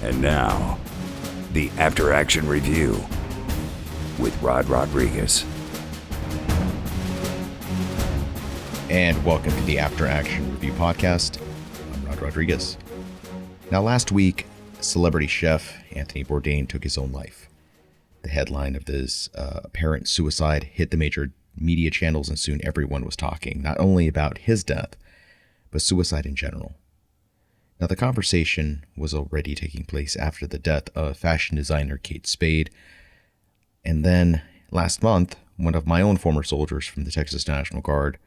And now, the After Action Review with Rod Rodriguez. And welcome to the After Action Review podcast. I'm Rod Rodriguez. Now, last week, celebrity chef Anthony Bourdain took his own life. The headline of this apparent suicide hit the major media channels, and soon everyone was talking not only about his death, but suicide in general. Now, the conversation was already taking place after the death of fashion designer Kate Spade. And then last month, one of my own former soldiers from the Texas National Guard,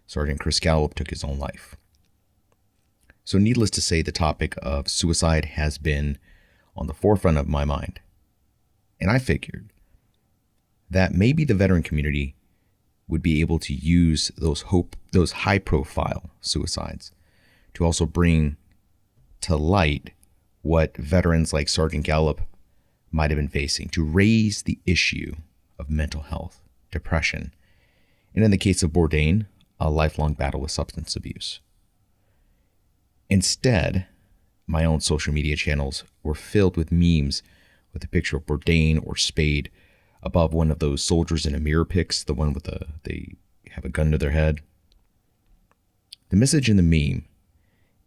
Sergeant Chris Gallup, took his own life. So needless to say, the topic of suicide has been on the forefront of my mind. And I figured that maybe the veteran community would be able to use those high-profile suicides to also bring to light what veterans like Sergeant Gallup might have been facing, to raise the issue of mental health, depression, and in the case of Bourdain, a lifelong battle with substance abuse. Instead, my own social media channels were filled with memes with a picture of Bourdain or Spade above one of those soldiers in a mirror pics, the one with they have a gun to their head. The message in the meme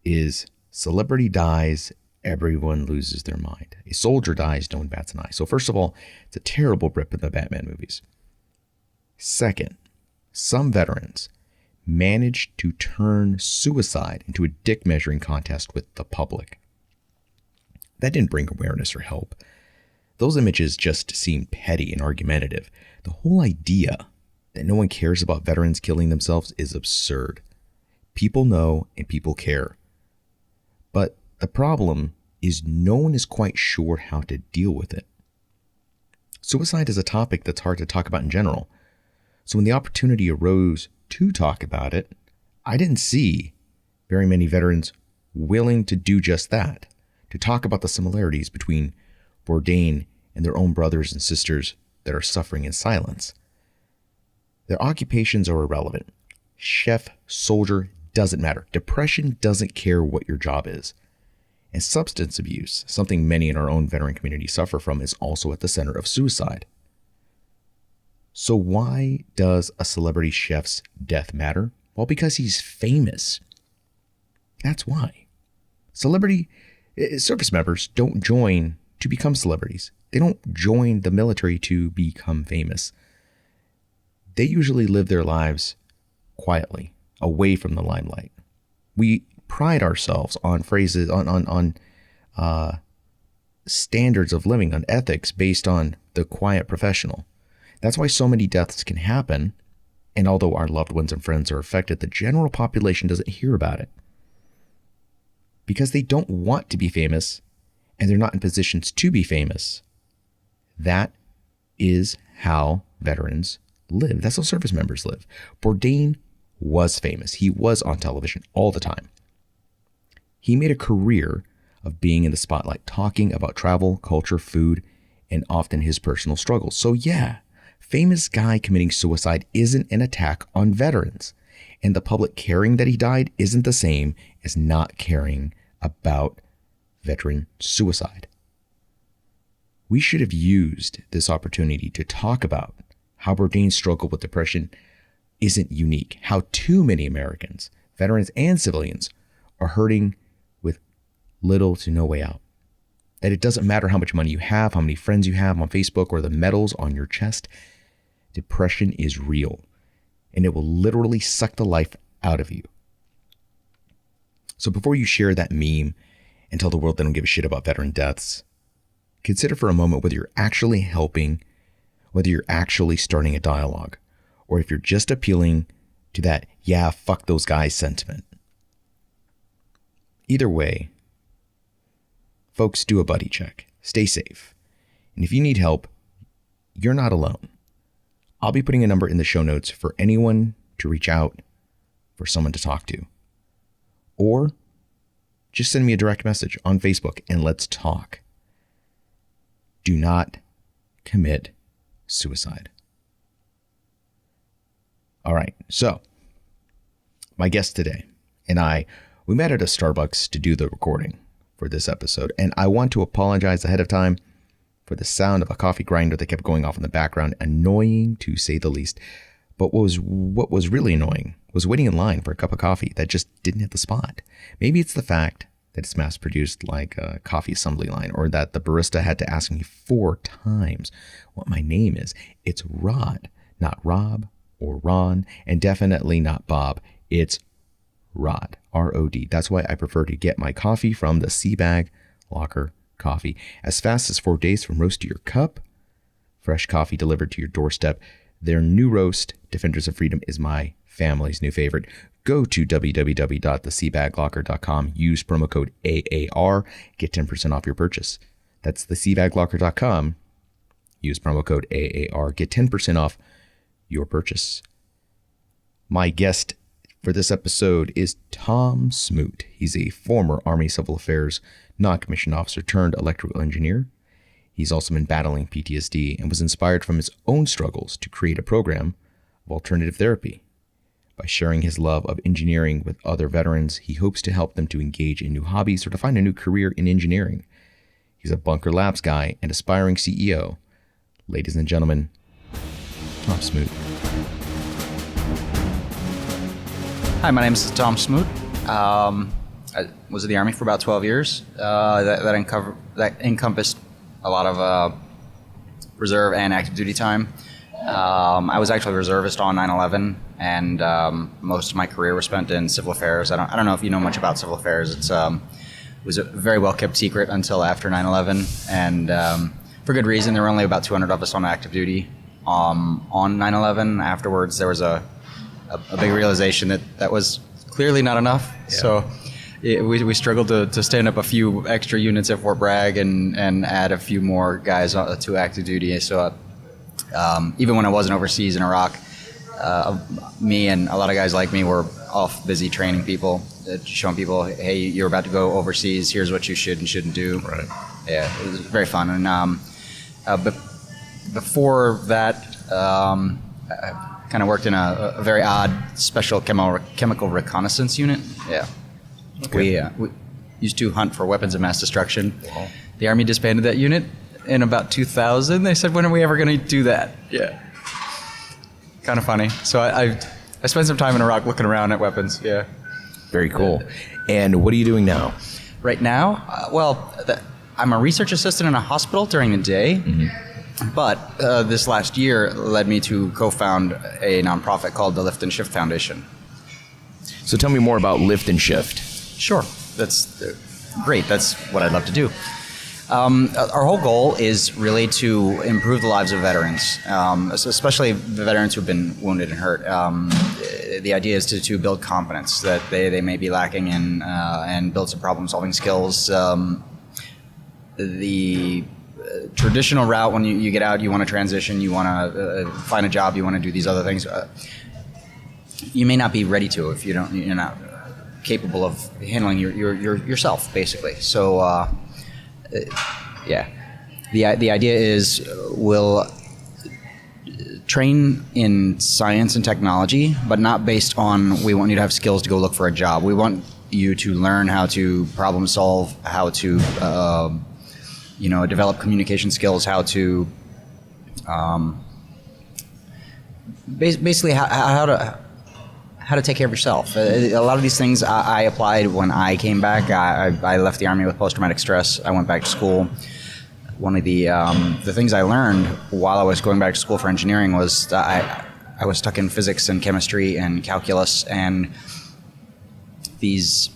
is, celebrity dies, everyone loses their mind. A soldier dies, no one bats an eye. So first of all, it's a terrible rip in the Batman movies. Second, some veterans managed to turn suicide into a dick measuring contest with the public. That didn't bring awareness or help. Those images just seem petty and argumentative. The whole idea that no one cares about veterans killing themselves is absurd. People know and people care. But the problem is no one is quite sure how to deal with it. Suicide is a topic that's hard to talk about in general. So when the opportunity arose to talk about it, I didn't see very many veterans willing to do just that, to talk about the similarities between Bourdain and their own brothers and sisters that are suffering in silence. Their occupations are irrelevant. Chef, soldier, doesn't matter. Depression doesn't care what your job is. And substance abuse, something many in our own veteran community suffer from, is also at the center of suicide. So why does a celebrity chef's death matter? Well, because he's famous. That's why. Service members don't join to become celebrities. They don't join the military to become famous. They usually live their lives quietly, away from the limelight. We pride ourselves on phrases, on standards of living, on ethics based on the quiet professional. That's why so many deaths can happen. And although our loved ones and friends are affected, the general population doesn't hear about it because they don't want to be famous and they're not in positions to be famous. That is how veterans live. That's how service members live. Bourdain was famous. He was on television all the time. He made a career of being in the spotlight, talking about travel, culture, food, and often his personal struggles. So yeah, famous guy committing suicide isn't an attack on veterans. And the public caring that he died isn't the same as not caring about veteran suicide. We should have used this opportunity to talk about how Bourdain's struggle with depression isn't unique, how too many Americans, veterans and civilians, are hurting with little to no way out. That it doesn't matter how much money you have, how many friends you have on Facebook, or the medals on your chest. Depression is real, and it will literally suck the life out of you. So before you share that meme and tell the world they don't give a shit about veteran deaths, consider for a moment whether you're actually helping, whether you're actually starting a dialogue, or if you're just appealing to that, yeah, fuck those guys sentiment. Either way, folks, do a buddy check. Stay safe. And if you need help, you're not alone. I'll be putting a number in the show notes for anyone to reach out, for someone to talk to. Or just send me a direct message on Facebook and let's talk. Do not commit suicide. All right, so my guest today and I, we met at a Starbucks to do the recording for this episode. And I want to apologize ahead of time for the sound of a coffee grinder that kept going off in the background. Annoying, to say the least. But what was really annoying was waiting in line for a cup of coffee that just didn't hit the spot. Maybe it's the fact that it's mass-produced like a coffee assembly line, or that the barista had to ask me 4 times what my name is. It's Rod, not Rob or Ron, and definitely not Bob. It's Rod, R-O-D. That's why I prefer to get my coffee from the Seabag Locker Coffee. As fast as 4 days from roast to your cup, fresh coffee delivered to your doorstep. Their new roast, Defenders of Freedom, is my family's new favorite. Go to www.theseabaglocker.com. Use promo code AAR. Get 10% off your purchase. That's theseabaglocker.com. Use promo code AAR. Get 10% off your purchase. My guest for this episode is Tom Smoot. He's a former Army Civil Affairs non-commissioned officer turned electrical engineer. He's also been battling PTSD and was inspired from his own struggles to create a program of alternative therapy. By sharing his love of engineering with other veterans, he hopes to help them to engage in new hobbies or to find a new career in engineering. He's a Bunker Labs guy and aspiring CEO. Ladies and gentlemen, Tom Smoot. Hi, my name is Tom Smoot. I was in the Army for about 12 years. That encompassed a lot of reserve and active duty time. I was actually a reservist on 9/11, and most of my career was spent in civil affairs. I don't know if you know much about civil affairs. It was a very well kept secret until after 9/11, and for good reason. There were only about 200 of us on active duty on 9/11. Afterwards, there was a big realization that was clearly not enough. Yeah. So we struggled to stand up a few extra units at Fort Bragg and add a few more guys to active duty. So even when I wasn't overseas in Iraq, me and a lot of guys like me were off busy training people, showing people, hey, you're about to go overseas. Here's what you should and shouldn't do. Right. Yeah, it was very fun. And but before that, I kind of worked in a very odd special chemical reconnaissance unit. Yeah. Okay. We used to hunt for weapons of mass destruction. Wow. The Army disbanded that unit in about 2000. They said, when are we ever going to do that? Yeah. Kind of funny. So I spent some time in Iraq looking around at weapons. Yeah. Very cool. And what are you doing now? Right now? I'm a research assistant in a hospital during the day. Mm-hmm. But this last year led me to co-found a nonprofit called the Lift and Shift Foundation. So tell me more about Lift and Shift. Sure. That's great. That's what I'd love to do. Our whole goal is really to improve the lives of veterans, especially the veterans who've been wounded and hurt. The idea is to build competence that they may be lacking in and build some problem-solving skills. The traditional route, when you get out, you want to transition, you want to find a job, you want to do these other things. You may not be ready to if you're not capable of handling yourself, basically. So, the idea is we'll train in science and technology, but not based on we want you to have skills to go look for a job. We want you to learn how to problem solve, how to develop communication skills, how to basically how to take care of yourself. A lot of these things I applied when I came back. I left the Army with post-traumatic stress. I went back to school. One of the things I learned while I was going back to school for engineering was that I was stuck in physics and chemistry and calculus, and these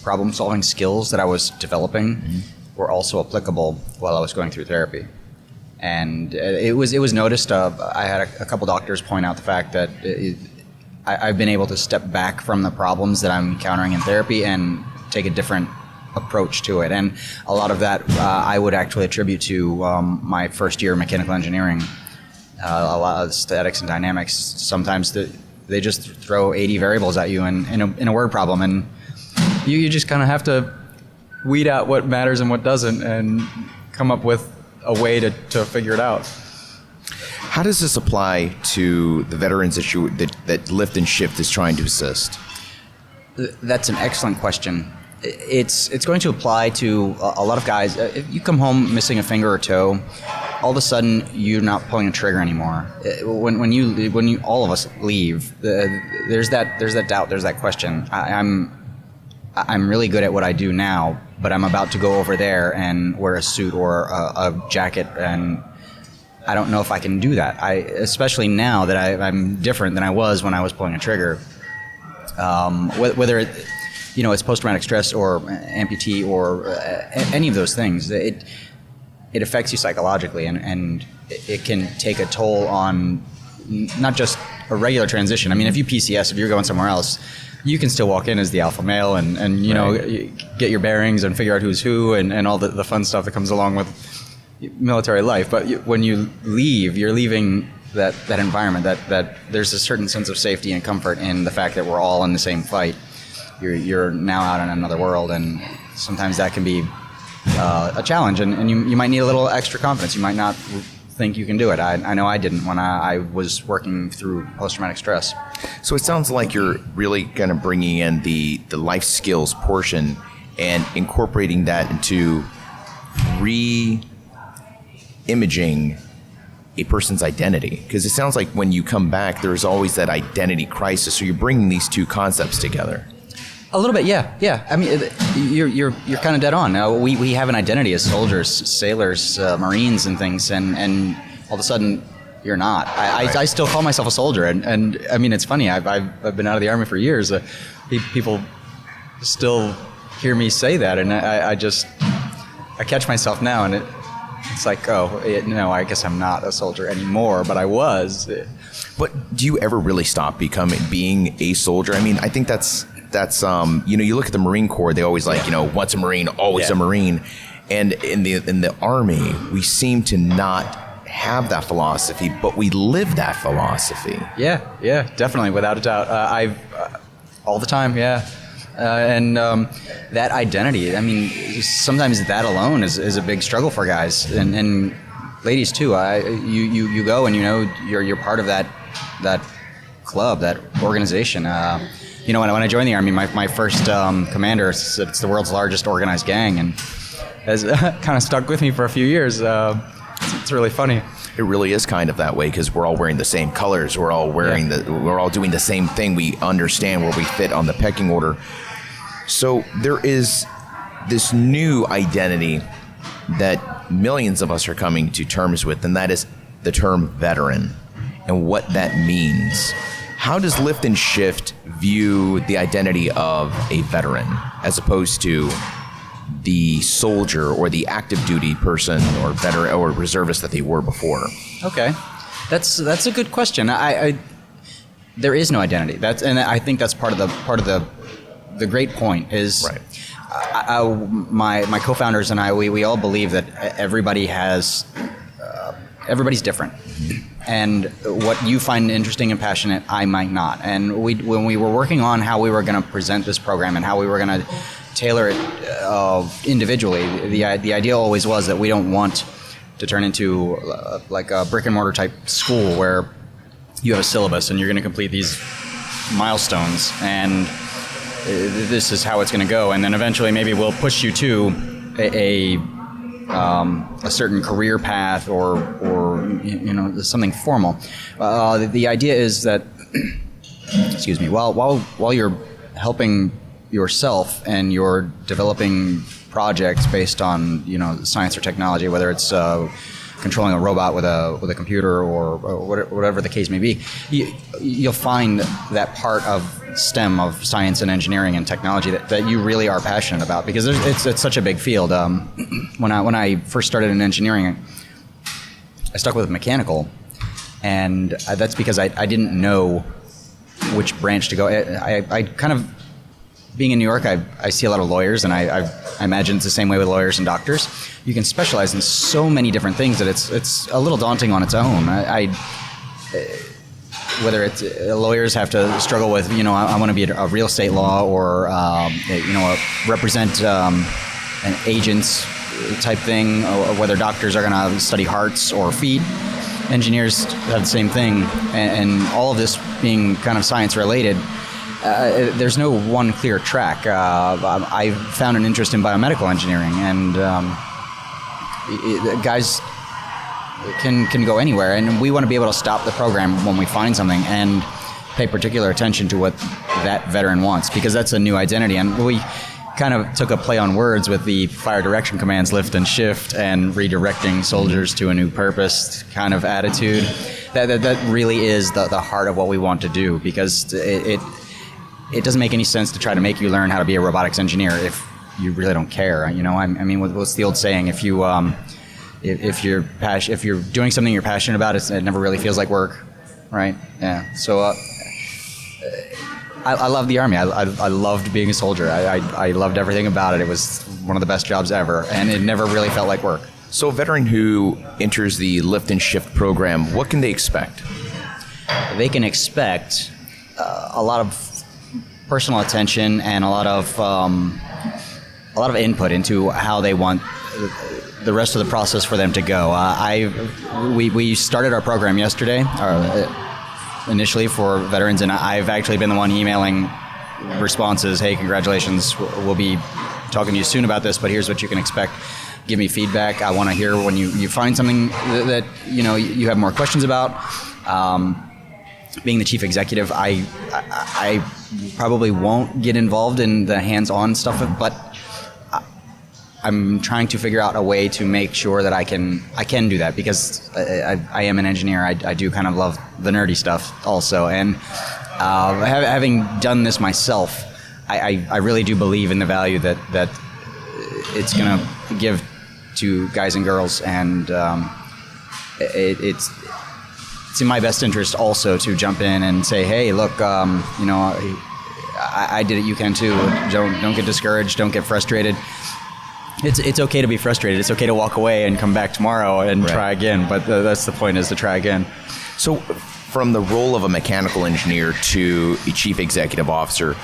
problem-solving skills that I was developing were also applicable while I was going through therapy. And it was noticed. I had a couple doctors point out the fact that I've been able to step back from the problems that I'm encountering in therapy and take a different approach to it. And a lot of that I would actually attribute to my first year of mechanical engineering. A lot of statics and dynamics, sometimes they just throw 80 variables at you in a word problem, and you just kind of have to weed out what matters and what doesn't and come up with a way to figure it out. How does this apply to the veterans that Lift and Shift is trying to assist? That's an excellent question. it's going to apply to a lot of guys. If you come home missing a finger or toe, all of a sudden you're not pulling a trigger anymore. When you all of us leave, there's that doubt, there's that question. I'm really good at what I do now, but I'm about to go over there and wear a suit or a jacket, and I don't know if I can do that. Especially now that I'm different than I was when I was pulling a trigger. Whether it's post-traumatic stress or amputee or any of those things, it affects you psychologically, and it can take a toll on not just a regular transition. I mean, if you PCS, if you're going somewhere else, you can still walk in as the alpha male and get your bearings and figure out who's who and all the fun stuff that comes along with military life. But when you leave, you're leaving that environment, that there's a certain sense of safety and comfort in the fact that we're all in the same fight. You're now out in another world, and sometimes that can be a challenge, and you might need a little extra confidence. You might not think you can do it. I know I didn't when I was working through post-traumatic stress. So it sounds like you're really kind of bringing in the life skills portion and incorporating that into re-imaging a person's identity. Because it sounds like when you come back, there's always that identity crisis. So you're bringing these two concepts together. A little bit, yeah. I mean, you're kind of dead on. We have an identity as soldiers, sailors, Marines, and things, and all of a sudden you're not. I still call myself a soldier, and I mean, it's funny. I've been out of the Army for years. People still hear me say that, and I catch myself now, and it's like, no, I guess I'm not a soldier anymore, but I was. But do you ever really stop being a soldier? I mean, I think that's you look at the Marine Corps, they always once a Marine, always a Marine. And in the Army, we seem to not have that philosophy, but we live that philosophy. Yeah, definitely, without a doubt. All the time, yeah. And that identity, I mean, sometimes that alone is a big struggle for guys and ladies too. You go and you're part of that club, that organization. When I joined the Army, my first commander said it's the world's largest organized gang, and has kind of stuck with me for a few years. It's really funny. It really is kind of that way because we're all wearing the same colors. We're all we're all doing the same thing. We understand where we fit on the pecking order. So there is this new identity that millions of us are coming to terms with, and that is the term veteran and what that means. How does Lift and Shift view the identity of a veteran as opposed to the soldier or the active duty person or veteran or reservist that they were before? Okay, that's a good question. There is no identity. And I think that's part of the great point is. Right. My co-founders and I, we all believe that everybody's different. And what you find interesting and passionate, I might not. And when we were working on how we were going to present this program and how we were going to tailor it individually, the idea always was that we don't want to turn into like a brick and mortar type school where you have a syllabus and you're going to complete these milestones and this is how it's going to go, and then eventually maybe we'll push you to a certain career path or something formal. The idea is that excuse me, while you're helping yourself and you're developing projects based on science or technology, whether it's controlling a robot with a computer or whatever the case may be, you'll find that part of STEM, of science and engineering and technology that you really are passionate about, because it's such a big field. When I first started in engineering, I stuck with mechanical, and that's because I didn't know which branch to go. I kind of, being in New York, I see a lot of lawyers, and I imagine it's the same way with lawyers and doctors. You can specialize in so many different things that it's a little daunting on its own. Whether it's lawyers have to struggle with, I want to be a real estate law or, represent an agent's type thing, or whether doctors are going to study hearts or feet. Engineers have the same thing, and all of this being kind of science related, there's no one clear track. I found an interest in biomedical engineering, and guys can go anywhere, and we want to be able to stop the program when we find something and pay particular attention to what that veteran wants, because that's a new identity. And we kind of took a play on words with the fire direction commands, lift and shift, and redirecting soldiers to a new purpose kind of attitude. That really is the heart of what we want to do, because it doesn't make any sense to try to make you learn how to be a robotics engineer if you really don't care. You know, I mean, what's the old saying? If you're doing something you're passionate about, it never really feels like work, right? Yeah. So I love the Army. I loved being a soldier. I loved everything about it. It was one of the best jobs ever, and it never really felt like work. So a veteran who enters the lift and shift program, what can they expect? They can expect a lot of personal attention and a lot of input into how they want the rest of the process for them to go. We started our program yesterday, initially for veterans, and I've actually been the one emailing responses. Hey, congratulations, we'll be talking to you soon about this, but here's what you can expect. Give me feedback. I want to hear when you find something that you have more questions about. Being the chief executive, I probably won't get involved in the hands-on stuff, but I'm trying to figure out a way to make sure that I can do that, because I am an engineer. I do kind of love the nerdy stuff also, and having done this myself, I really do believe in the value that it's going to give to guys and girls, and it's in my best interest also to jump in and say, hey, look, I did it, you can too. Don't get discouraged, don't get frustrated. It's okay to be frustrated. It's okay to walk away and come back tomorrow and try again. But that's the point, is to try again. So from the role of a mechanical engineer to a chief executive officer,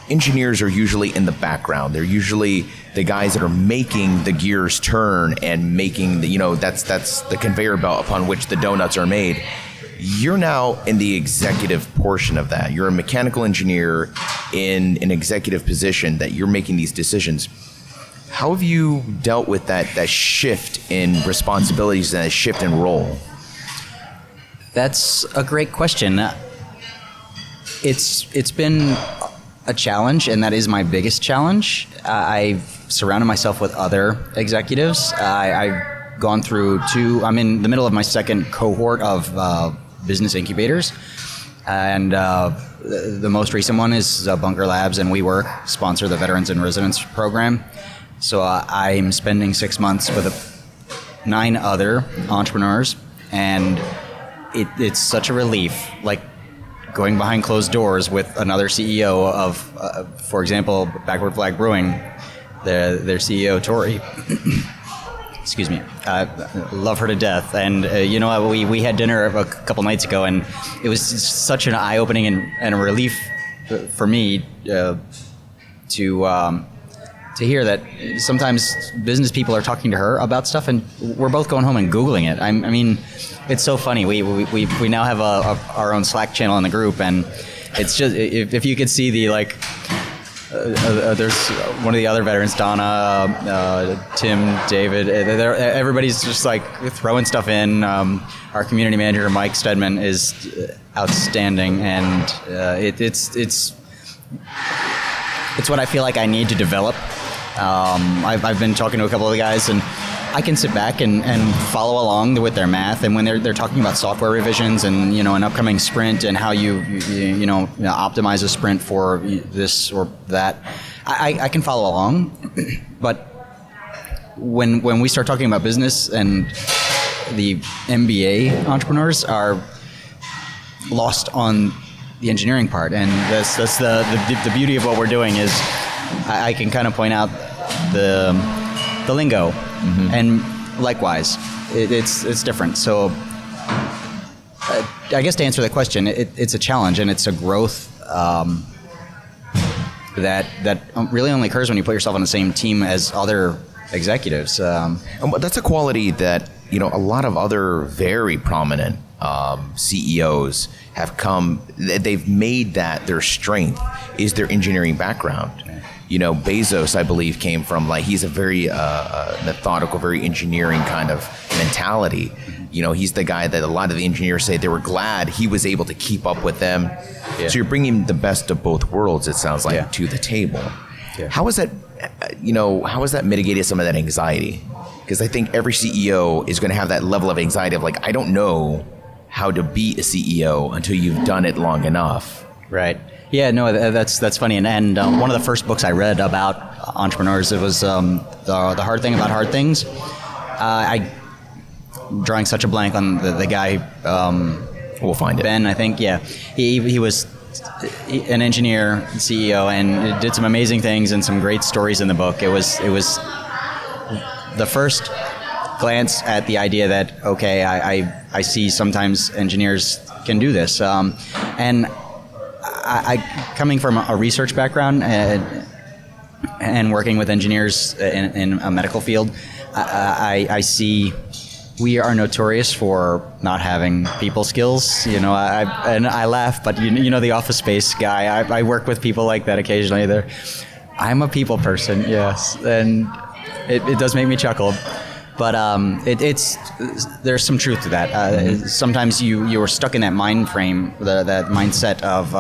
engineers are usually in the background. They're usually the guys that are making the gears turn and making that's the conveyor belt upon which the donuts are made. You're now in the executive portion of that. You're a mechanical engineer in an executive position that you're making these decisions. How have you dealt with that shift in responsibilities and that shift in role? That's a great question. It's been a challenge, and that is my biggest challenge. I've surrounded myself with other executives. I've gone through I'm in the middle of my second cohort of business incubators, and the most recent one is Bunker Labs and WeWork sponsor the Veterans in Residence program. So I'm spending 6 months with 9 other entrepreneurs, and it's such a relief, like going behind closed doors with another CEO of, for example, Backward Flag Brewing, their CEO, Tori. Excuse me. Love her to death. And we had dinner a couple nights ago, and it was such an eye-opening and a relief for me to hear that sometimes business people are talking to her about stuff, and we're both going home and Googling it. I mean, it's so funny. We now have our own Slack channel in the group, and it's just, if you could see the there's one of the other veterans, Donna, Tim, David. Everybody's just like throwing stuff in. Our community manager, Mike Stedman, is outstanding, and it's what I feel like I need to develop. I've been talking to a couple of the guys, and I can sit back and follow along with their math. And when they're talking about software revisions and an upcoming sprint and how you optimize a sprint for this or that, I can follow along. But when we start talking about business, and the MBA entrepreneurs are lost on the engineering part, and that's the beauty of what we're doing is I can kind of point out the lingo, and likewise, it's different. So I guess to answer that question, it's a challenge, and it's a growth that really only occurs when you put yourself on the same team as other executives. That's a quality that a lot of other very prominent CEOs have come, they've made that their strength is their engineering background. You know, Bezos, I believe, came from he's a very methodical, very engineering kind of mentality. You know, he's the guy that a lot of the engineers say they were glad he was able to keep up with them. Yeah. So you're bringing the best of both worlds, it sounds like, to the table. Yeah. How is that, how has that mitigated some of that anxiety? Because I think every CEO is going to have that level of anxiety of I don't know how to be a CEO until you've done it long enough. Right. Yeah, no, that's funny. And one of the first books I read about entrepreneurs, it was the Hard Thing About Hard Things. Drawing such a blank on the guy. We'll find it. Ben, I think. Yeah, he was an engineer, CEO, and did some amazing things and some great stories in the book. It was the first glance at the idea that I see sometimes engineers can do this, and I coming from a research background and working with engineers in a medical field, I see we are notorious for not having people skills. You know, I laugh, but you know the Office Space guy. I work with people like that occasionally. I'm a people person, yes, and it does make me chuckle. But there's some truth to that. Sometimes you're stuck in that mind frame, that mindset of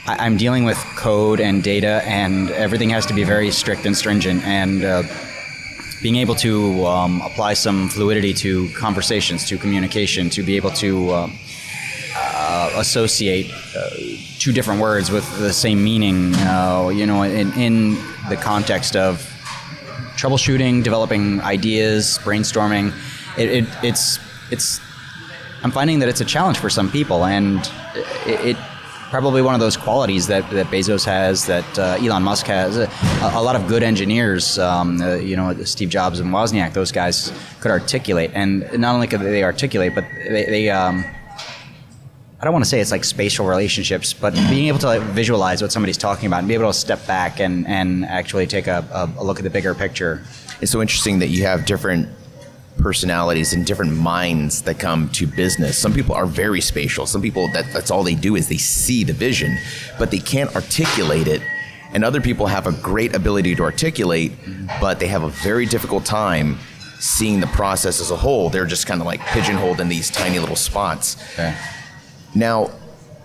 I'm dealing with code and data, and everything has to be very strict and stringent, and being able to apply some fluidity to conversations, to communication, to be able to associate two different words with the same meaning, in the context of troubleshooting, developing ideas, brainstorming. It's I'm finding that it's a challenge for some people, and it probably one of those qualities that Bezos has, that Elon Musk has. A lot of good engineers, Steve Jobs and Wozniak, those guys could articulate, and not only could they articulate, but they I don't want to say it's like spatial relationships, but being able to visualize what somebody's talking about and be able to step back and actually take a look at the bigger picture. It's so interesting that you have different personalities and different minds that come to business. Some people are very spatial. Some people, that's all they do is they see the vision, but they can't articulate it. And other people have a great ability to articulate, but they have a very difficult time seeing the process as a whole. They're just kind of like pigeonholed in these tiny little spots. Okay. Now,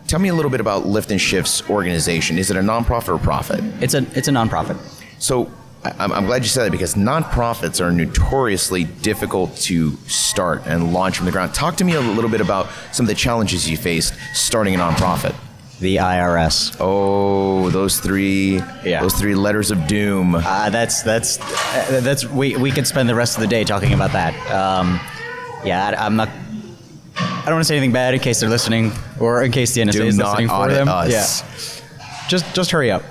tell me a little bit about Lift and Shift's organization. Is it a nonprofit or profit? It's a nonprofit. So I'm glad you said that, because nonprofits are notoriously difficult to start and launch from the ground. Talk to me a little bit about some of the challenges you faced starting a nonprofit. The IRS. Oh, those three letters of doom. That's we could spend the rest of the day talking about that. I'm not. I don't want to say anything bad in case they're listening, or in case the NSA is listening for them. Us. Yeah. Just hurry up.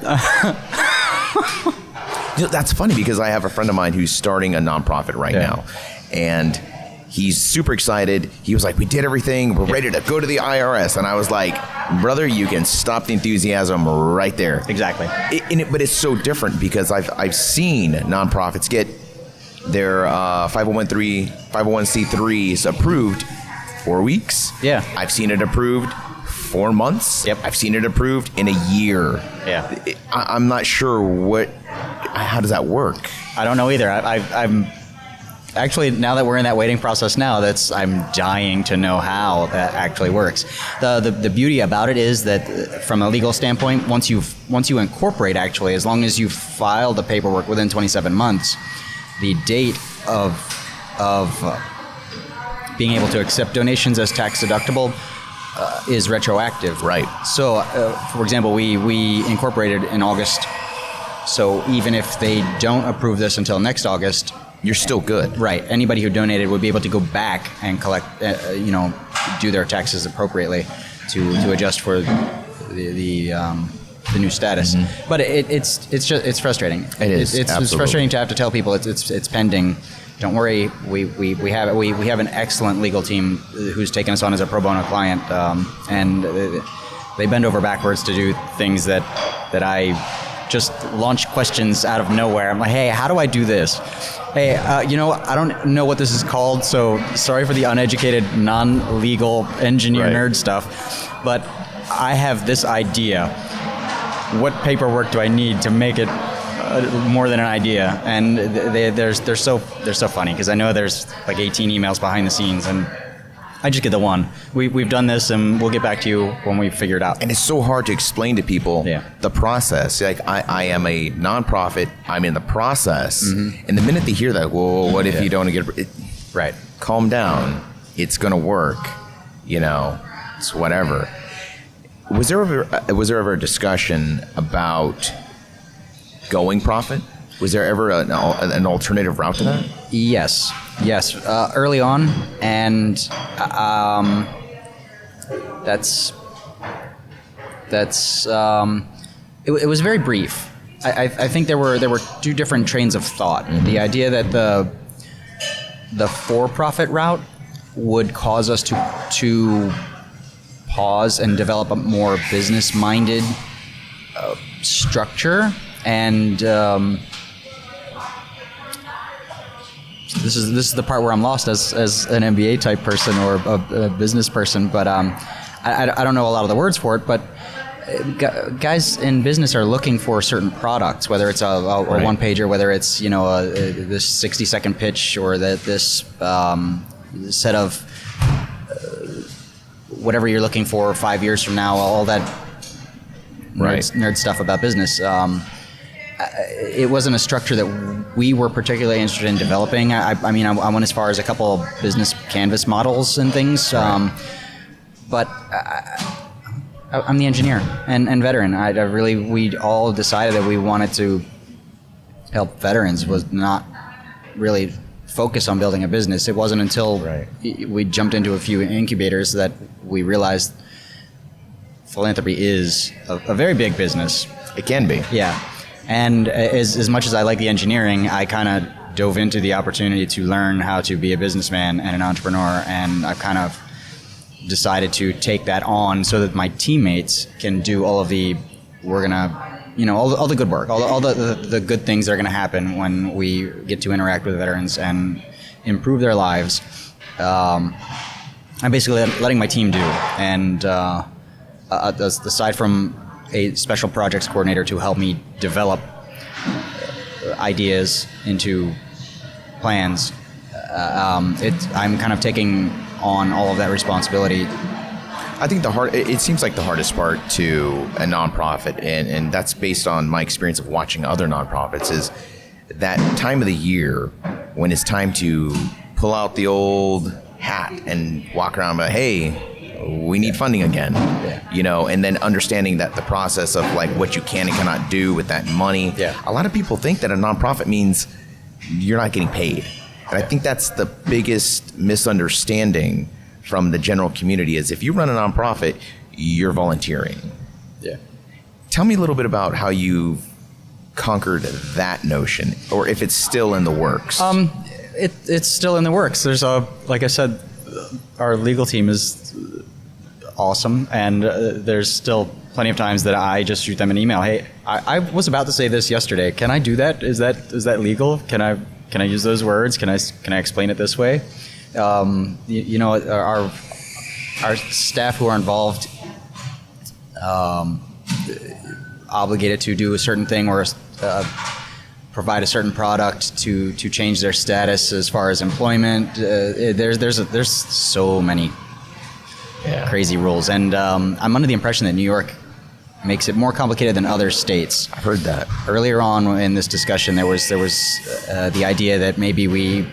That's funny, because I have a friend of mine who's starting a nonprofit right now, and he's super excited. He was like, "We did everything. We're ready to go to the IRS." And I was like, "Brother, you can stop the enthusiasm right there." Exactly. But it's so different, because I've seen nonprofits get their 501c3s approved 4 weeks. Yeah. I've seen it approved 4 months. Yep. I've seen it approved in a year. Yeah. I'm not sure how does that work? I don't know either. I'm actually, now that we're in that waiting process now, I'm dying to know how that actually works. The beauty about it is that from a legal standpoint, once you incorporate, actually, as long as you file the paperwork within 27 months, the date of being able to accept donations as tax deductible is retroactive. Right. So, for example, we incorporated in August. So even if they don't approve this until next August, you're still good. Right. Anybody who donated would be able to go back and collect, do their taxes appropriately to adjust for the new status. Mm-hmm. But it's frustrating. It is. It's frustrating to have to tell people it's pending. Don't worry, we have an excellent legal team who's taken us on as a pro bono client, and they bend over backwards to do things that I just launch questions out of nowhere. I'm like, hey, how do I do this? Hey, I don't know what this is called, so sorry for the uneducated, non-legal engineer nerd stuff, but I have this idea. What paperwork do I need to make it more than an idea? And they're so funny, because I know there's like 18 emails behind the scenes, and I just get the one. We've done this, and we'll get back to you when we figure it out. And it's so hard to explain to people the process. Like, I am a nonprofit. I'm in the process. Mm-hmm. And the minute they hear that, well, what if you don't get it? Right. Calm down. It's going to work. It's whatever. Was there ever a discussion about going profit? Was there ever an alternative route to that? Yes. Early on, and it was very brief. I think there were two different trains of thought. Mm-hmm. The idea that the for-profit route would cause us to pause and develop a more business-minded structure, and this is the part where I'm lost as an MBA type person or a business person, but I don't know a lot of the words for it. But guys in business are looking for certain products, whether it's a one pager, whether it's this 60-second pitch, or this set of whatever you're looking for 5 years from now, all that nerd stuff about business. It wasn't a structure that we were particularly interested in developing. I went as far as a couple of business canvas models and things, but I'm the engineer and veteran. We all decided that we wanted to help veterans, was not really focus on building a business. It wasn't until we jumped into a few incubators that we realized philanthropy is a very big business. It can be. Yeah. And as much as I like the engineering, I kind of dove into the opportunity to learn how to be a businessman and an entrepreneur, and I kind of decided to take that on so that my teammates can do all of the, all the good work, all the good things that are going to happen when we get to interact with veterans and improve their lives. I'm basically letting my team do, and aside from a special projects coordinator to help me develop ideas into plans, I'm kind of taking on all of that responsibility. I think it seems like the hardest part to a nonprofit, and that's based on my experience of watching other nonprofits, is that time of the year when it's time to pull out the old hat and walk around and hey, we need funding again, and then understanding that the process of like what you can and cannot do with that money. A lot of people think that a nonprofit means you're not getting paid. And I think that's the biggest misunderstanding from the general community, is if you run a nonprofit, you're volunteering. Tell me a little bit about how you've conquered that notion, or if it's still in the works. It's still in the works. There's like I said, our legal team is awesome, and there's still plenty of times that I just shoot them an email. Hey, I was about to say this yesterday. Can I do that? Is that legal? Can I use those words? Can I explain it this way? Our staff who are involved, obligated to do a certain thing or provide a certain product to change their status as far as employment. There's so many crazy rules, and I'm under the impression that New York makes it more complicated than other states. I've heard that. Earlier on in this discussion, there was the idea that maybe we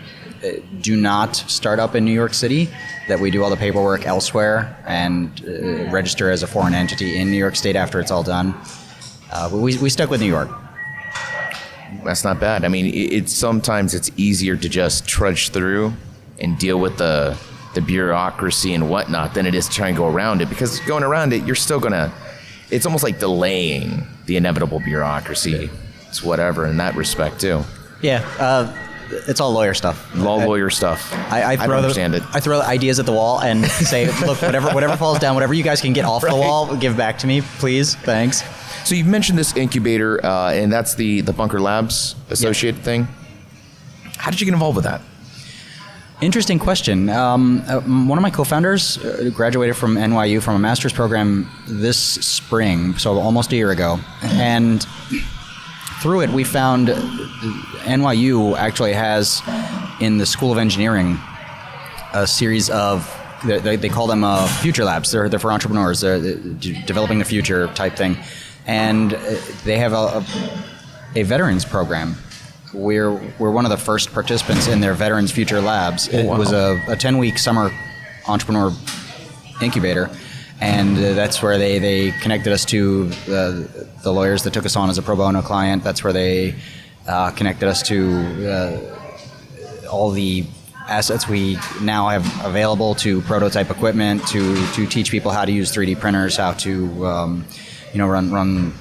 do not start up in New York City, that we do all the paperwork elsewhere and register as a foreign entity in New York State after it's all done. We stuck with New York. That's not bad. I mean, sometimes it's easier to just trudge through and deal with the bureaucracy and whatnot than it is to try and go around it, because going around it, you're still gonna, it's almost like delaying the inevitable bureaucracy. It's whatever in that respect too. Yeah, it's all lawyer stuff. Lawyer stuff. I don't understand it. I throw ideas at the wall and say, look, whatever falls down, whatever you guys can get off the wall, give back to me, please, thanks. So you've mentioned this incubator, and that's the Bunker Labs associated thing. How did you get involved with that? Interesting question. One of my co-founders graduated from NYU from a master's program this spring, so almost a year ago. And through it, we found NYU actually has, in the School of Engineering, a series of, they call them future labs. They're for entrepreneurs. They're developing the future type thing. And they have a veterans program. We're one of the first participants in their Veterans Future Labs. It was a 10-week summer entrepreneur incubator, and that's where they connected us to the lawyers that took us on as a pro bono client. That's where they connected us to all the assets we now have available, to prototype equipment, to teach people how to use 3D printers, how to run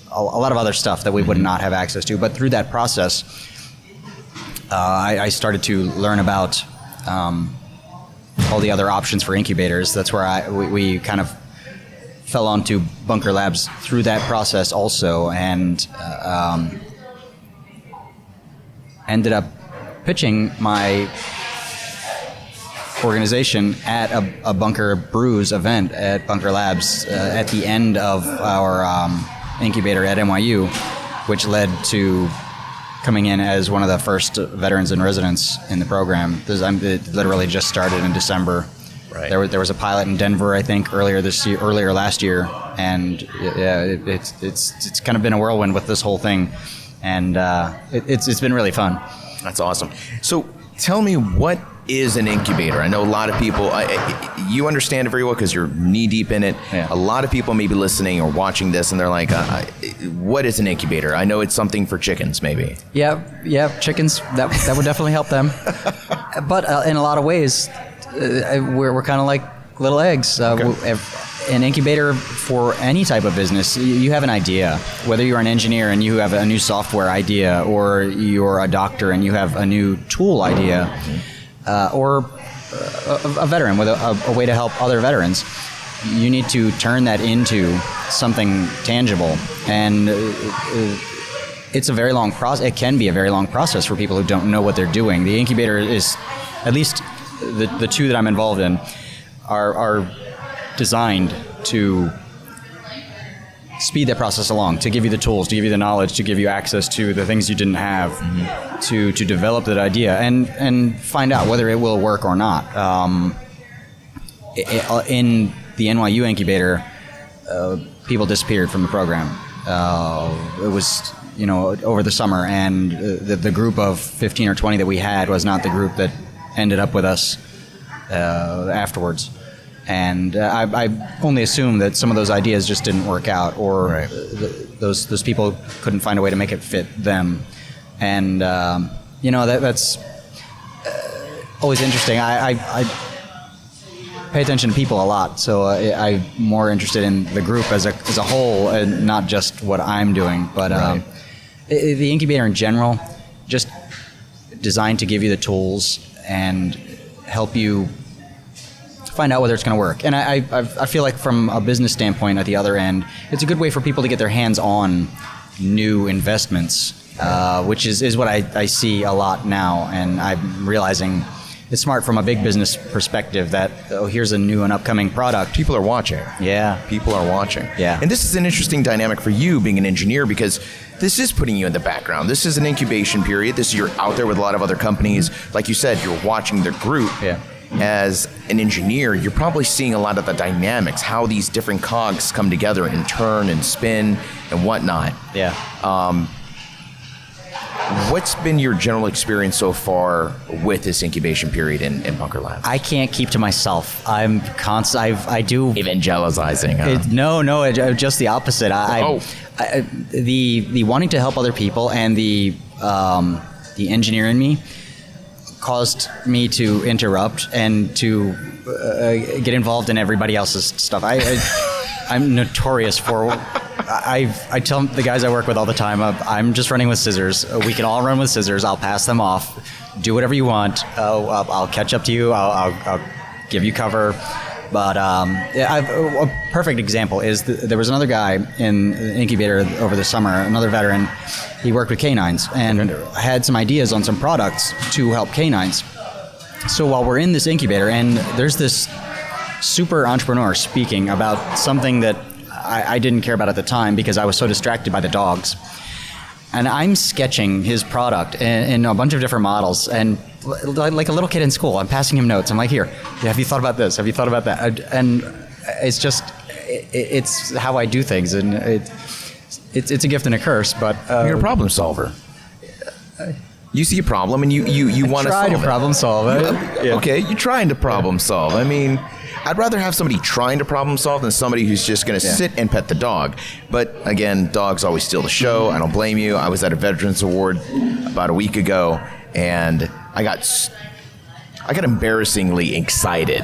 a lot of other stuff that we would not have access to. But through that process, I started to learn about all the other options for incubators. That's where we kind of fell onto Bunker Labs through that process also, and ended up pitching my organization at a Bunker Brews event at Bunker Labs at the end of our incubator at NYU, which led to coming in as one of the first veterans in residence in the program. It literally just started in December. Right. There was a pilot in Denver, I think, earlier last year, and it's kind of been a whirlwind with this whole thing, and it's been really fun. That's awesome. So tell me, what is an incubator? I know a lot of people, you understand it very well because you're knee deep in it. Yeah. A lot of people may be listening or watching this and they're like, what is an incubator? I know it's something for chickens, maybe. Yeah, chickens, that would definitely help them. But in a lot of ways, we're kind of like little eggs. An incubator for any type of business, you have an idea. Whether you're an engineer and you have a new software idea, or you're a doctor and you have a new tool idea, or a veteran with a way to help other veterans, you need to turn that into something tangible. And it's a very long process. It can be a very long process for people who don't know what they're doing. The incubator is, at least the two that I'm involved in, are designed to speed that process along, to give you the tools, to give you the knowledge, to give you access to the things you didn't have, to develop that idea and find out whether it will work or not. In the NYU incubator, people disappeared from the program. It was, over the summer, and the group of 15 or 20 that we had was not the group that ended up with us afterwards. And I only assume that some of those ideas just didn't work out, or those people couldn't find a way to make it fit them. And that's always interesting. I pay attention to people a lot, so I'm more interested in the group as a whole, and not just what I'm doing. But the incubator in general, just designed to give you the tools and help you find out whether it's going to work. And I feel like from a business standpoint at the other end, it's a good way for people to get their hands on new investments, which is what I see a lot now. And I'm realizing it's smart from a big business perspective that, here's a new and upcoming product. People are watching. Yeah. People are watching. Yeah. And this is an interesting dynamic for you being an engineer, because this is putting you in the background. This is an incubation period. You're out there with a lot of other companies. Like you said, you're watching the group. Yeah. As an engineer, you're probably seeing a lot of the dynamics, how these different cogs come together and turn and spin and whatnot. Yeah. What's been your general experience so far with this incubation period in Bunker Labs? I can't keep to myself. I'm constant. I do Evangelizing. Huh? No, just the opposite. The wanting to help other people and the engineer in me caused me to interrupt and to get involved in everybody else's stuff. I'm notorious for. I tell the guys I work with all the time, I'm just running with scissors. We can all run with scissors. I'll pass them off. Do whatever you want. I'll catch up to you. I'll give you cover. But a perfect example is there was another guy in the Incubator over the summer, another veteran. He worked with canines and had some ideas on some products to help canines. So while we're in this incubator, and there's this super entrepreneur speaking about something that I didn't care about at the time because I was so distracted by the dogs. And I'm sketching his product in a bunch of different models, and like a little kid in school, I'm passing him notes. I'm like, here, have you thought about this? Have you thought about that? And it's just, it's how I do things, and it's a gift and a curse. But you're a problem solver. You see a problem and you want to solve it. Try to problem solve it. Yeah. Okay, you're trying to problem solve. I mean, I'd rather have somebody trying to problem solve than somebody who's just going to sit and pet the dog. But again, dogs always steal the show. I don't blame you. I was at a Veterans Award about a week ago, and I got embarrassingly excited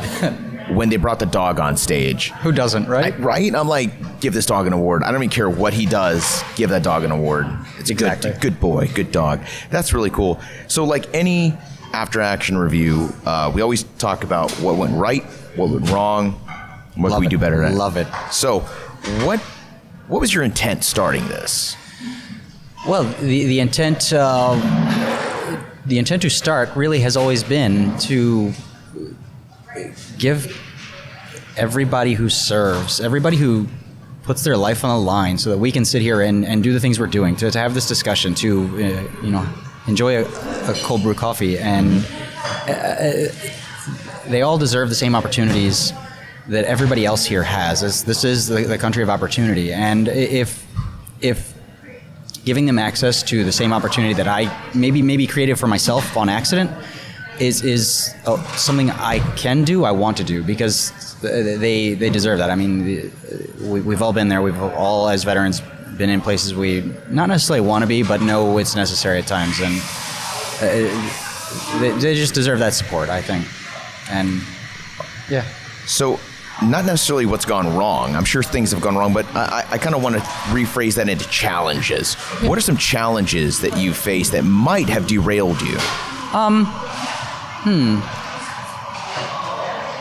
when they brought the dog on stage. Who doesn't, right? Right? I'm like, give this dog an award. I don't even care what he does. Give that dog an award. It's a good boy, good dog. That's really cool. So like any after-action review, we always talk about what went right, what went wrong, what can we do better at. Love it. So what was your intent starting this? Well, the intent to start really has always been to give everybody who serves, everybody who puts their life on the line so that we can sit here and do the things we're doing, to have this discussion, to enjoy a cold brew coffee, and they all deserve the same opportunities that everybody else here has. This is the country of opportunity, and if giving them access to the same opportunity that I maybe created for myself on accident is something I can do, I want to do, because they deserve that. I mean, we've all been there. We've all, as veterans, been in places we not necessarily want to be, but know it's necessary at times, and they just deserve that support, I think. And yeah. So, not necessarily what's gone wrong. I'm sure things have gone wrong, but I kind of want to rephrase that into challenges. Yeah. What are some challenges that you face that might have derailed you?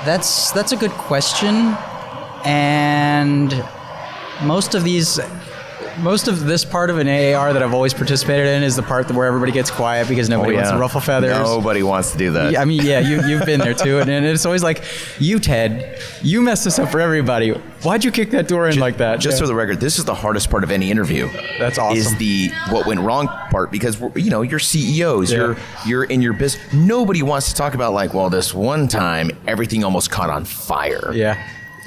That's a good question, and most of this part of an AAR that I've always participated in is the part where everybody gets quiet because nobody wants to ruffle feathers. Nobody wants to do that. Yeah, I mean, yeah, you've been there too, and it's always like, you, Ted, you messed this up for everybody. Why'd you kick that door in like that? Just for the record, this is the hardest part of any interview. That's awesome. Is the what went wrong part, because you're CEOs, you're in your business. Nobody wants to talk about like, well, this one time everything almost caught on fire. Yeah.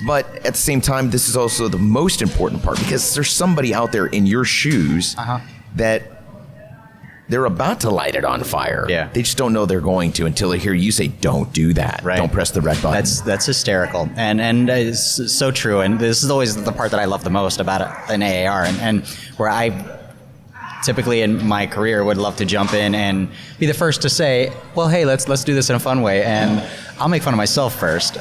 But at the same time, this is also the most important part, because there's somebody out there in your shoes that they're about to light it on fire. Yeah. They just don't know they're going to until they hear you say, don't do that. Right. Don't press the red button. That's hysterical. And it's so true. And this is always the part that I love the most about an AAR, and where I typically in my career would love to jump in and be the first to say, well, hey, let's do this in a fun way. And I'll make fun of myself first.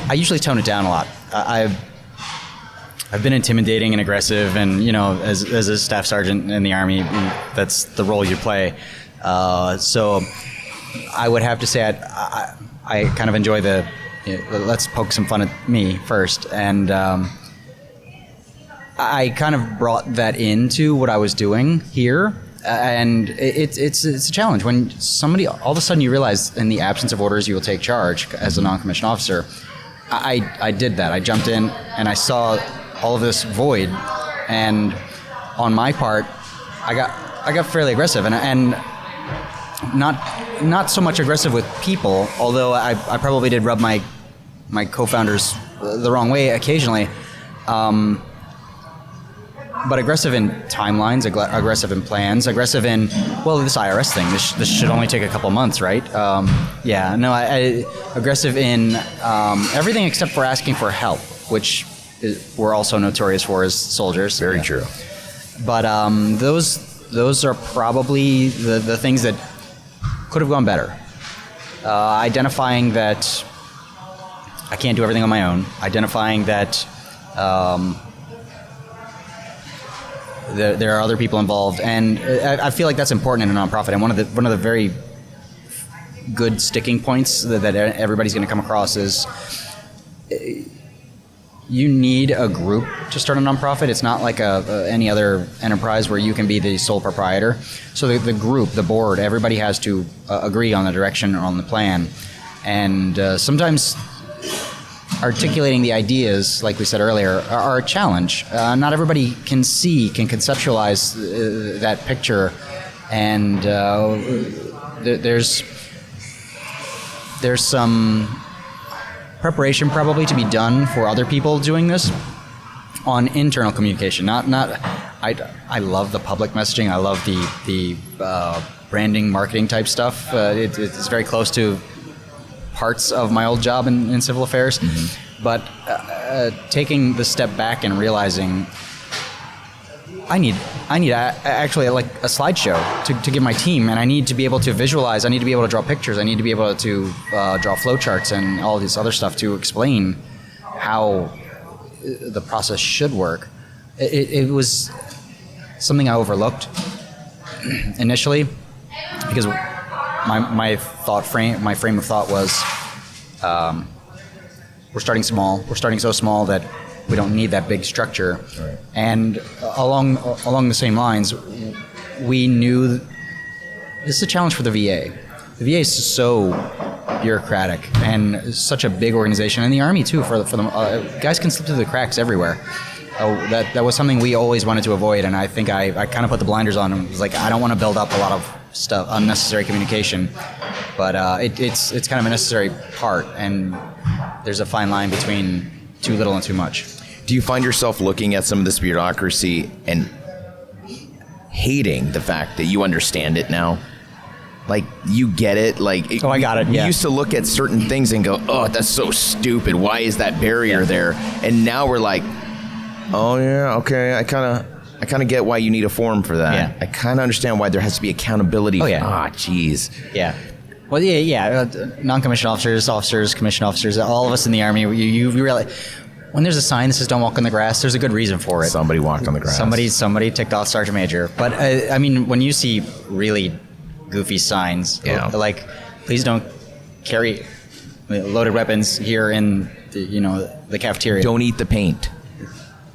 I usually tone it down a lot. I've been intimidating and aggressive, and as a staff sergeant in the Army, that's the role you play. So I would have to say I kind of enjoy the let's poke some fun at me first, and I kind of brought that into what I was doing here. And it's a challenge when somebody, all of a sudden you realize in the absence of orders you will take charge as a non-commissioned officer. I did that. I jumped in and I saw all of this void, and on my part, I got fairly aggressive, and not so much aggressive with people, although I probably did rub my co-founders the wrong way occasionally. But aggressive in timelines, aggressive in plans, aggressive in, well, this IRS thing, this should only take a couple months, right? Aggressive in everything except for asking for help, which we're also notorious for as soldiers. Very true. But those are probably the things that could have gone better. Identifying that I can't do everything on my own. Identifying that there are other people involved, and I feel like that's important in a nonprofit. And one of the very good sticking points that everybody's going to come across is you need a group to start a nonprofit. It's not like any other enterprise where you can be the sole proprietor. So the group, the board, everybody has to agree on the direction or on the plan. And sometimes articulating the ideas, like we said earlier, are a challenge. Not everybody can conceptualize that picture. And there's some preparation probably to be done for other people doing this on internal communication. I love the public messaging. I love the branding, marketing type stuff. It's very close to parts of my old job in civil affairs. Mm-hmm. But taking the step back and realizing I need actually like a slideshow to give my team, and I need to be able to visualize. I need to be able to draw pictures. I need to be able to draw flowcharts and all this other stuff to explain how the process should work. It was something I overlooked initially because my frame of thought was we're starting small. We're starting so small that we don't need that big structure. Right. And along the same lines, we knew this is a challenge for the VA. The VA is so bureaucratic and such a big organization, and the Army too. For them, guys can slip through the cracks everywhere. That was something we always wanted to avoid, and I think I kind of put the blinders on and was like, I don't want to build up a lot of stuff, unnecessary communication, but it's kind of a necessary part, and there's a fine line between too little and too much. Do you find yourself looking at some of this bureaucracy and hating the fact that you understand it now? Like, you get it? Like, I got it, yeah. You used to look at certain things and go, oh, that's so stupid. Why is that barrier there? And now we're like, oh, yeah, okay, I kind of get why you need a form for that. Yeah. I kind of understand why there has to be accountability. Oh, yeah. Jeez. Yeah. Well, yeah. Non-commissioned officers, commissioned officers, all of us in the Army, you realize when there's a sign that says "Don't walk on the grass," there's a good reason for it. Somebody walked on the grass. Somebody ticked off Sergeant Major. But I mean, when you see really goofy signs, like "Please don't carry loaded weapons here in the cafeteria." Don't eat the paint.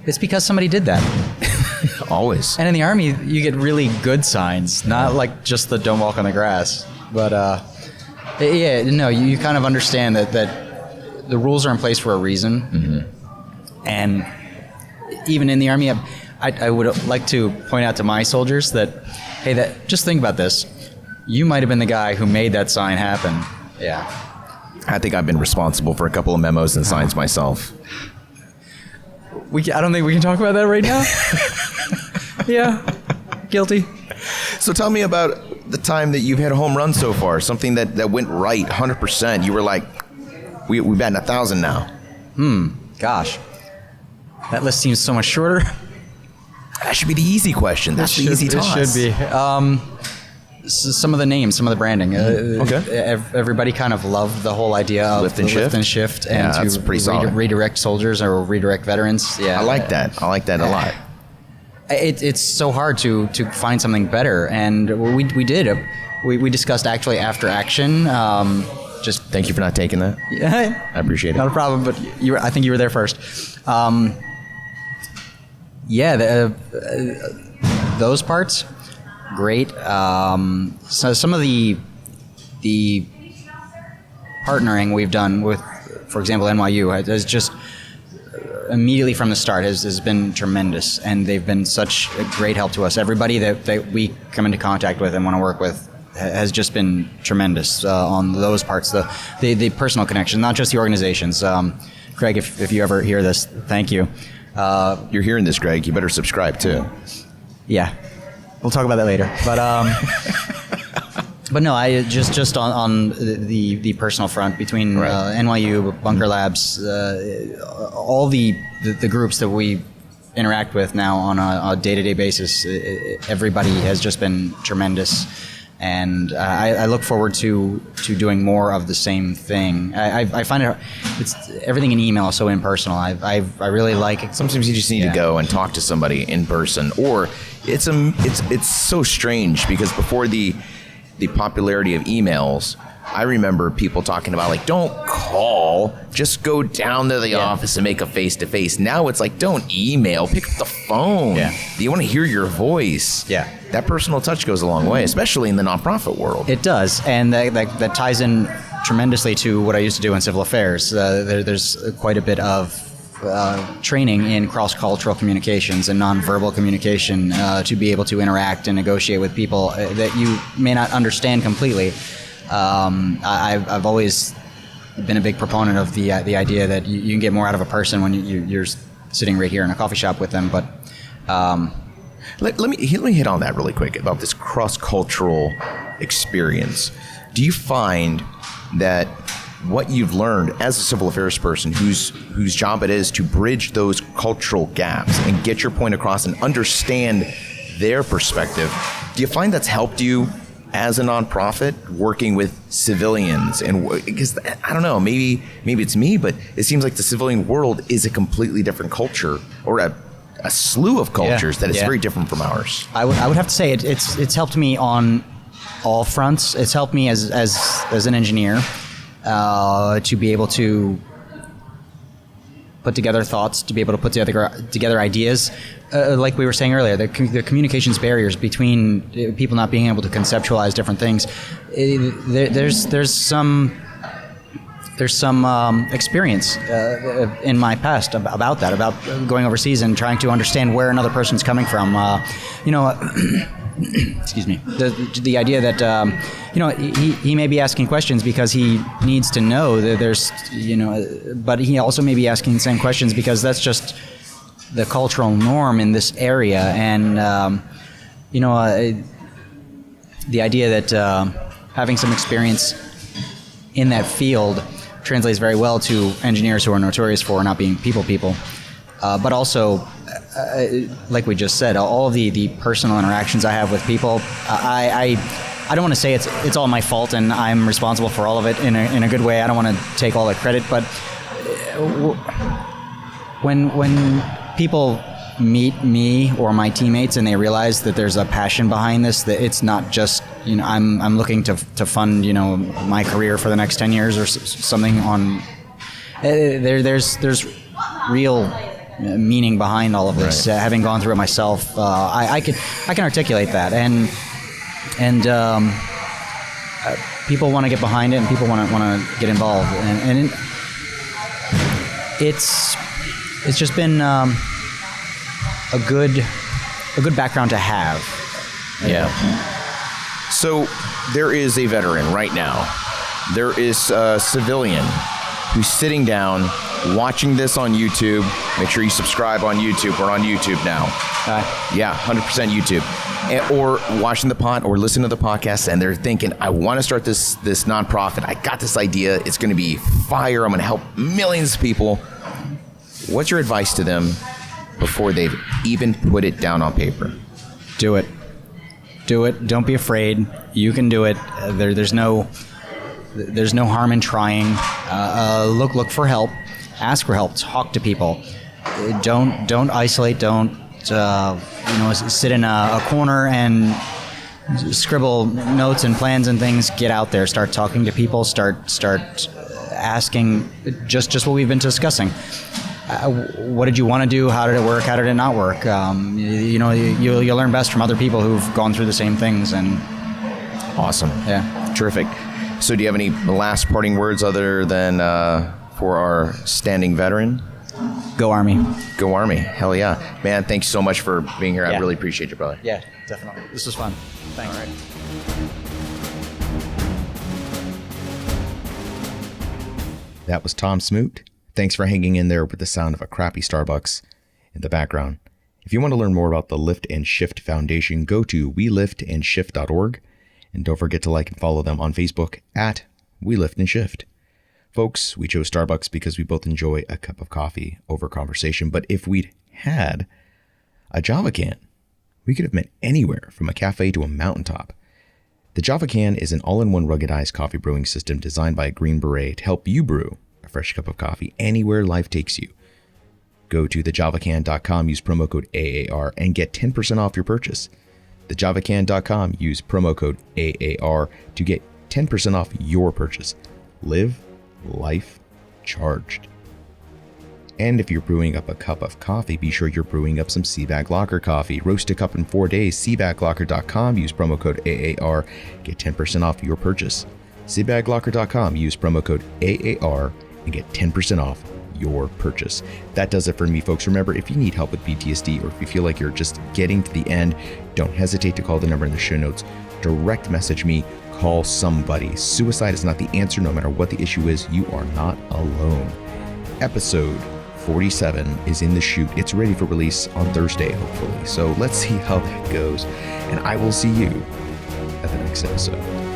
It's because somebody did that. Always. And in the Army, you get really good signs, not like just the "Don't walk on the grass." But you kind of understand that the rules are in place for a reason. Mm-hmm. And even in the Army, I would like to point out to my soldiers that, hey, just think about this. You might have been the guy who made that sign happen. Yeah. I think I've been responsible for a couple of memos and signs myself. I don't think we can talk about that right now. Yeah, guilty. So tell me about the time that you've hit a home run so far, something that went right 100%. You were like, we batting 1,000 now. Gosh. That list seems so much shorter. That should be the easy question. That's the easy toss. It should be. Some of the names, some of the branding. Okay. Everybody kind of loved the whole idea of lift and shift, and that's pretty solid. Redirect soldiers or redirect veterans. Yeah, I like that a lot. It's so hard to find something better, and we did. We discussed actually after action. Just thank you for not taking that. Yeah, I appreciate it. Not a problem, but I think you were there first. Those parts, great. So some of the partnering we've done with, for example, NYU has just immediately from the start has been tremendous, and they've been such a great help to us. Everybody that we come into contact with and want to work with has just been tremendous on those parts, the personal connection, not just the organizations. Craig, if you ever hear this, thank you. You're hearing this, Greg. You better subscribe too. Yeah, we'll talk about that later. But no, I just on the personal front between NYU, Bunker Labs, all the groups that we interact with now on a day-to-day basis. Everybody has just been tremendous. And I look forward to doing more of the same thing. I find it's everything in email is so impersonal. I really like it. Sometimes you just need to go and talk to somebody in person, or it's so strange because before the popularity of emails, I remember people talking about like, don't call, just go down to the office and make a face-to-face. Now it's like, don't email, pick up the phone. Yeah. You want to hear your voice. Yeah. That personal touch goes a long way, especially in the nonprofit world. It does, and that ties in tremendously to what I used to do in civil affairs. There's quite a bit of training in cross-cultural communications and nonverbal communication to be able to interact and negotiate with people that you may not understand completely. I've always been a big proponent of the idea that you can get more out of a person when you're sitting right here in a coffee shop with them. But let me hit on that really quick about this cross-cultural experience. Do you find that what you've learned as a civil affairs person whose job it is to bridge those cultural gaps and get your point across and understand their perspective, do you find that's helped you as a nonprofit working with civilians? And because I don't know, maybe it's me, but it seems like the civilian world is a completely different culture, or a slew of cultures that is very different from ours. I would have to say it's helped me on all fronts. It's helped me as an engineer to be able to put together thoughts, to be able to put together ideas. Like we were saying earlier, the communications barriers between people not being able to conceptualize different things. There's some experience in my past about that, about going overseas and trying to understand where another person's coming from. Excuse me. The idea that he may be asking questions because he needs to know that there's but he also may be asking the same questions because that's just the cultural norm in this area. And the idea that having some experience in that field translates very well to engineers who are notorious for not being people, but also. Like we just said, all of the personal interactions I have with people, I don't want to say it's all my fault and I'm responsible for all of it in a good way. I don't want to take all the credit, but when people meet me or my teammates and they realize that there's a passion behind this, that it's not just I'm looking to fund my career for the next 10 years or something on. There's real meaning behind all of this. Right. Having gone through it myself, I can articulate that, and people want to get behind it, and people want to get involved, and it's just been a good background to have. Yeah. So there is a veteran right now. There is a civilian who's sitting down watching this on YouTube. Make sure you subscribe on YouTube. We're on YouTube now. Yeah, 100% YouTube. Or watching or listening to the podcast, and they're thinking, I want to start this nonprofit. I got this idea. It's going to be fire. I'm going to help millions of people. What's your advice to them before they've even put it down on paper? Do it. Don't be afraid. You can do it. There's no harm in trying. Look for help. Ask for help. Talk to people. Don't isolate. Don't sit in a corner and scribble notes and plans and things. Get out there. Start talking to people. Start asking just what we've been discussing. What did you want to do? How did it work? How did it not work? You'll learn best from other people who've gone through the same things. And awesome. Yeah. Terrific. So do you have any last parting words other than for our standing veteran? Go Army. Go Army. Hell yeah. Man, thanks so much for being here. I really appreciate you, brother. Yeah, definitely. This was fun. Thanks. All right. That was Tom Smoot. Thanks for hanging in there with the sound of a crappy Starbucks in the background. If you want to learn more about the Lift and Shift Foundation, go to weliftandshift.org. And don't forget to like and follow them on Facebook at We Lift and Shift. Folks, we chose Starbucks because we both enjoy a cup of coffee over conversation. But if we'd had a Java can, we could have met anywhere from a cafe to a mountaintop. The Java can is an all-in-one ruggedized coffee brewing system designed by a Green Beret to help you brew a fresh cup of coffee anywhere life takes you. Go to thejavacan.com, use promo code AAR, and get 10% off your purchase. Thejavacan.com, use promo code AAR to get 10% off your purchase. Live life charged. And if you're brewing up a cup of coffee, be sure you're brewing up some Seabag Locker coffee. Roast a cup in 4 days. Seabaglocker.com. Use promo code AAR. Get 10% off your purchase. Seabaglocker.com. Use promo code AAR and get 10% off your purchase. That does it for me, folks. Remember, if you need help with PTSD or if you feel like you're just getting to the end, don't hesitate to call the number in the show notes. Direct message me. Call somebody. Suicide is not the answer. No matter what the issue is, you are not alone. Episode 47 is in the chute. It's ready for release on Thursday, hopefully. So let's see how that goes. And I will see you at the next episode.